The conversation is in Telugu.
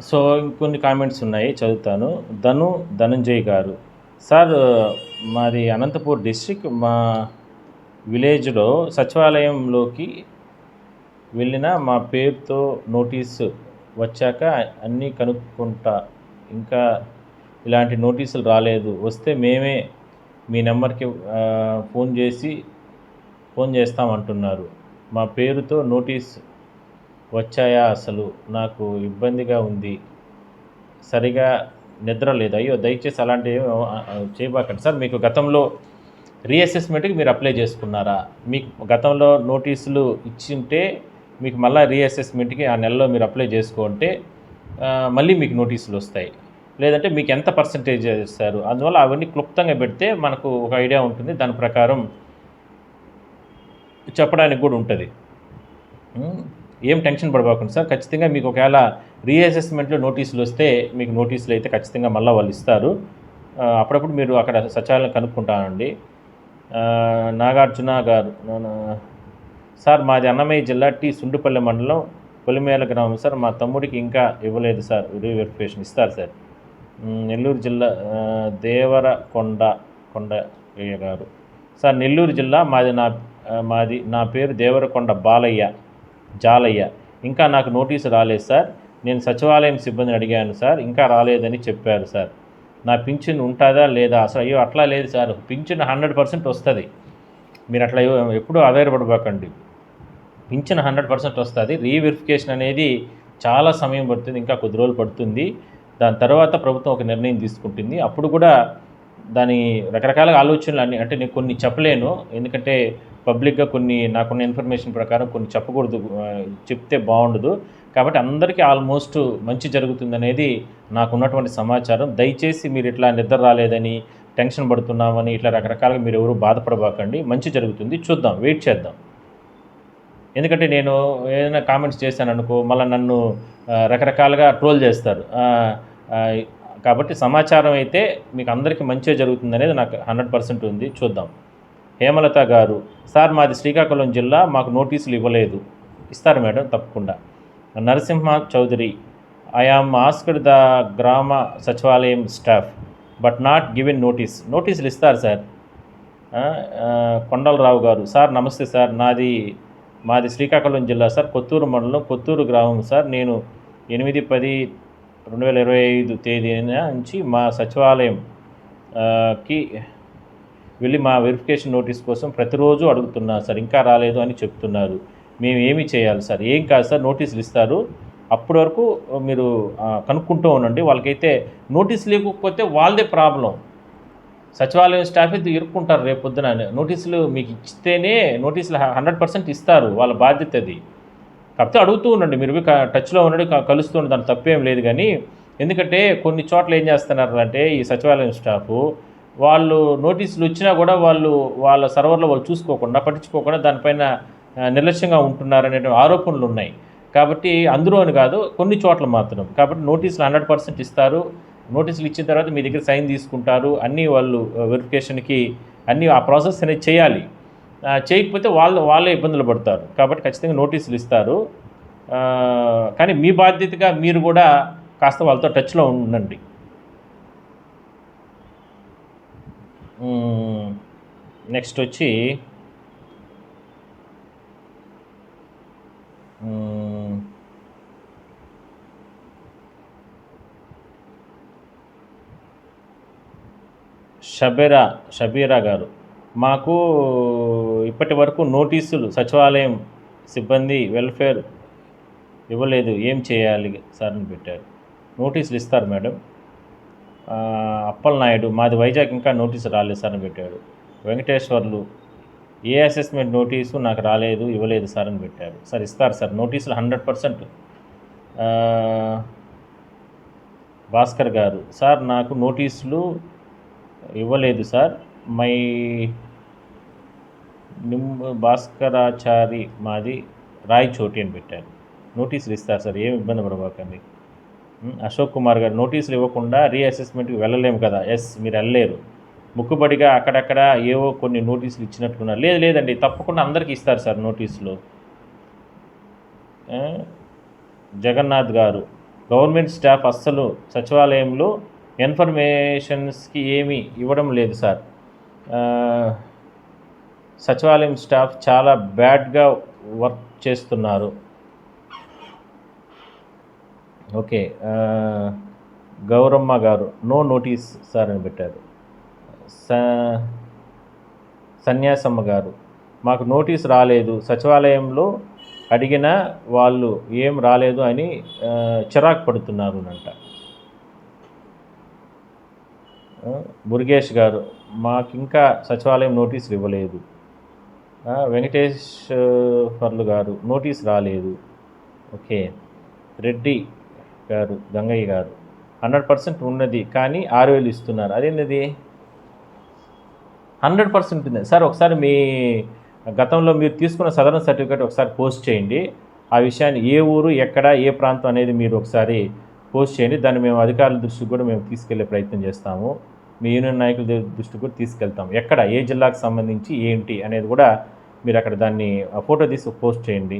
సో ఇంకొన్ని కామెంట్స్ ఉన్నాయి చదువుతాను. ధనంజయ్ గారు. సార్ మాది అనంతపూర్ డిస్ట్రిక్ట్. మా విలేజ్‌లో సచివాలయంలోకి వెళ్ళిన మా పేరుతో నోటీసు వచ్చాక అన్నీ కనుక్కుంటా. ఇంకా ఇలాంటి నోటీసులు రాలేదు. వస్తే మేమే మీ నెంబర్‌కి ఫోన్ చేస్తామంటున్నారు. మా పేరుతో నోటీస్ వచ్చాయా అసలు? నాకు ఇబ్బందిగా ఉంది. సరిగా నిద్ర లేదు. అయ్యో! దయచేసి అలాంటివి చేయబాకండి సార్. మీకు గతంలో రీఅసెస్మెంట్‌కి మీరు అప్లై చేసుకున్నారా? మీకు గతంలో నోటీసులు ఇచ్చింటే మీకు మళ్ళా రీఅసెస్మెంట్‌కి ఆ నెలలో మీరు అప్లై చేసుకుంటే మళ్ళీ మీకు నోటీసులు వస్తాయి. లేదంటే మీకు ఎంత పర్సెంటేజ్ ఇస్తారు. అందువల్ల అవన్నీ క్లుప్తంగా పెడితే మనకు ఒక ఐడియా ఉంటుంది. దాని ప్రకారం చెప్పడానికి కూడా ఉంటుంది. ఏం టెన్షన్ పడబాకండి సార్. ఖచ్చితంగా మీకు ఒకవేళ రీఅసెస్మెంట్లో నోటీసులు వస్తే మీకు నోటీసులు అయితే ఖచ్చితంగా మళ్ళీ వాళ్ళు ఇస్తారు. అప్పుడప్పుడు మీరు అక్కడ సచివాలయం కనుక్కుంటానండి. నాగార్జున గారు సార్ మాది అన్నమయ్య జిల్లా సుండుపల్లి మండలం పొలిమేల గ్రామం సార్. మా తమ్ముడికి ఇంకా ఇవ్వలేదు సార్. రీవెరిఫికేషన్ ఇస్తారు సార్. నెల్లూరు జిల్లా కొండయ్య గారు సార్. నెల్లూరు జిల్లా మాది నా పేరు దేవరకొండ జాలయ్య. ఇంకా నాకు నోటీసు రాలేదు సార్. నేను సచివాలయం సిబ్బందిని అడిగాను సార్. ఇంకా రాలేదని చెప్పారు సార్. నా పింఛన్ ఉంటుందా లేదా అసలు? అయ్యో అట్లా లేదు సార్. పింఛన్ 100% వస్తుంది. మీరు అట్లా ఎప్పుడూ ఆధారపడబాకండి. పింఛన్ 100% వస్తుంది. రీవెరిఫికేషన్ అనేది చాలా సమయం పడుతుంది. ఇంకా కొద్ది రోజులు పడుతుంది. దాని తర్వాత ప్రభుత్వం ఒక నిర్ణయం తీసుకుంటుంది. అప్పుడు కూడా దాని రకరకాల ఆలోచనలు అన్నీ అంటే నేను కొన్ని చెప్పలేను. ఎందుకంటే పబ్లిక్గా నాకున్న ఇన్ఫర్మేషన్ ప్రకారం కొన్ని చెప్పకూడదు, చెప్తే బాగుండదు. కాబట్టి అందరికీ ఆల్మోస్ట్ మంచి జరుగుతుందనేది నాకున్నటువంటి సమాచారం. దయచేసి మీరు ఇట్లా నిద్ర రాలేదని, టెన్షన్ పడుతున్నామని ఇట్లా రకరకాలుగా మీరు ఎవరు బాధపడబాకండి. మంచి జరుగుతుంది. చూద్దాం, వెయిట్ చేద్దాం. ఎందుకంటే నేను ఏదైనా కామెంట్స్ చేశాను అనుకో, మళ్ళీ నన్ను రకరకాలుగా ట్రోల్ చేస్తారు. కాబట్టి సమాచారం అయితే మీకు అందరికీ మంచిగా జరుగుతుందనేది నాకు 100% ఉంది. చూద్దాం. హేమలత గారు సార్ మాది శ్రీకాకుళం జిల్లా. మాకు నోటీసులు ఇవ్వలేదు. ఇస్తారు మేడం తప్పకుండా. Narasimha Chowdary I am asked the grama sachivalayam staff but not given నోటీసులు ఇస్తారు సార్. కొండలరావు గారు సార్ నమస్తే సార్. మాది శ్రీకాకుళం జిల్లా సార్. కొత్తూరు మండలం కొత్తూరు గ్రామం సార్. నేను 8/10/2025 తేదీన నుంచి మా సచివాలయంకి వెళ్ళి మా వెరిఫికేషన్ నోటీస్ కోసం ప్రతిరోజు అడుగుతున్నా సార్. ఇంకా రాలేదు అని చెప్తున్నారు. మేము ఏమి చేయాలి సార్? ఏం కాదు సార్, నోటీసులు ఇస్తారు. అప్పటి వరకు మీరు కనుక్కుంటూ ఉండండి. వాళ్ళకైతే నోటీసులు ఇవ్వకపోతే వాళ్ళదే ప్రాబ్లం. సచివాలయం స్టాఫ్ అయితే ఇరుక్కుంటారు రేపు పొద్దున. నోటీసులు మీకు ఇస్తేనే నోటీసులు 100% ఇస్తారు. వాళ్ళ బాధ్యత అది. కాకపోతే అడుగుతూ ఉండండి. మీరు టచ్లో ఉండండి, కలుస్తూ ఉండండి. దాని తప్పేం లేదు. కానీ ఎందుకంటే కొన్ని చోట్ల ఏం చేస్తున్నారు అంటే ఈ సచివాలయం స్టాఫు వాళ్ళు నోటీసులు వచ్చినా కూడా వాళ్ళ సర్వర్లో వాళ్ళు చూసుకోకుండా, పట్టించుకోకుండా దానిపైన నిర్లక్ష్యంగా ఉంటున్నారనే ఆరోపణలు ఉన్నాయి. కాబట్టి అందరూ అని కాదు, కొన్ని చోట్ల మాత్రం. కాబట్టి నోటీసులు 100% ఇస్తారు. నోటీసులు ఇచ్చిన తర్వాత మీ దగ్గర సైన్ తీసుకుంటారు. అన్నీ వాళ్ళు వెరిఫికేషన్కి అన్నీ ఆ ప్రాసెస్ అనేది చేయాలి. చేయకపోతే వాళ్ళే ఇబ్బందులు పడతారు. కాబట్టి ఖచ్చితంగా నోటీసులు ఇస్తారు. కానీ మీ బాధ్యతగా మీరు కూడా కాస్త వాళ్ళతో టచ్లో ఉండండి. నెక్స్ట్ వచ్చి షబీరా గారు మాకు ఇప్పటి వరకు నోటీసులు సచివాలయం సిబ్బంది వెల్ఫేర్ ఇవ్వలేదు. ఏం చేయాలి సార్ అని పెట్టారు. నోటీసులు ఇస్తారు మేడం. అప్పలనాయుడు మాది వైజాగ్ ఇంకా నోటీసు రాలేదు సార్ అని పెట్టాడు. వెంకటేశ్వర్లు ఏ అసెస్మెంట్ నోటీసు నాకు రాలేదు, ఇవ్వలేదు సార్ అని పెట్టారు. సార్ ఇస్తారు సార్ నోటీసులు 100%. భాస్కర్ గారు సార్ నాకు నోటీసులు ఇవ్వలేదు సార్. భాస్కరాచారి మాది రాయచోటి అని పెట్టారు. నోటీసులు ఇస్తారు సార్, ఏమి ఇబ్బంది పడబాకండి. అశోక్ కుమార్ గారు నోటీసులు ఇవ్వకుండా రీఅసెస్మెంట్కి వెళ్ళలేము కదా. మీరు వెళ్ళలేరు. ముక్కుబడిగా అక్కడక్కడ ఏవో కొన్ని నోటీసులు ఇచ్చినట్లున్నారు. లేదండి, తప్పకుండా అందరికీ ఇస్తారు సార్ నోటీసులు. జగన్నాథ్ గారు గవర్నమెంట్ స్టాఫ్ అస్సలు సచివాలయంలో ఇన్ఫర్మేషన్స్కి ఏమీ ఇవ్వడం లేదు సార్. సచివాలయం స్టాఫ్ చాలా బ్యాడ్గా వర్క్ చేస్తున్నారు. ఓకే. గౌరమ్మ గారు నో నోటీస్ సార్ అని పెట్టారు. సన్యాసమ్మ గారు మాకు నోటీస్ రాలేదు, సచివాలయంలో అడిగినా వాళ్ళు ఏం రాలేదు అని చిరాకు పడుతున్నారు అంట. మురుగేష్ గారు మాకింకా సచివాలయం నోటీసులు ఇవ్వలేదు. వెంకటేశ్వర్లు గారు నోటీస్ రాలేదు. ఓకే. రెడ్డి గారు గంగయ్య గారు 100% ఉన్నది కానీ 6,000 ఇస్తున్నారు. అదేంటిది 100% ఉంది సార్? ఒకసారి మీ గతంలో మీరు తీసుకున్న సదరన్ సర్టిఫికేట్ ఒకసారి పోస్ట్ చేయండి. ఆ విషయాన్ని ఏ ఊరు, ఎక్కడ, ఏ ప్రాంతం అనేది మీరు ఒకసారి పోస్ట్ చేయండి. దాన్ని మేము అధికారుల దృష్టికి కూడా మేము తీసుకెళ్లే ప్రయత్నం చేస్తాము. మీ యూనియన్ నాయకుల దృష్టికి కూడా తీసుకెళ్తాం. ఎక్కడ, ఏ జిల్లాకు సంబంధించి ఏంటి అనేది కూడా మీరు అక్కడ దాన్ని ఫోటో తీసి పోస్ట్ చేయండి.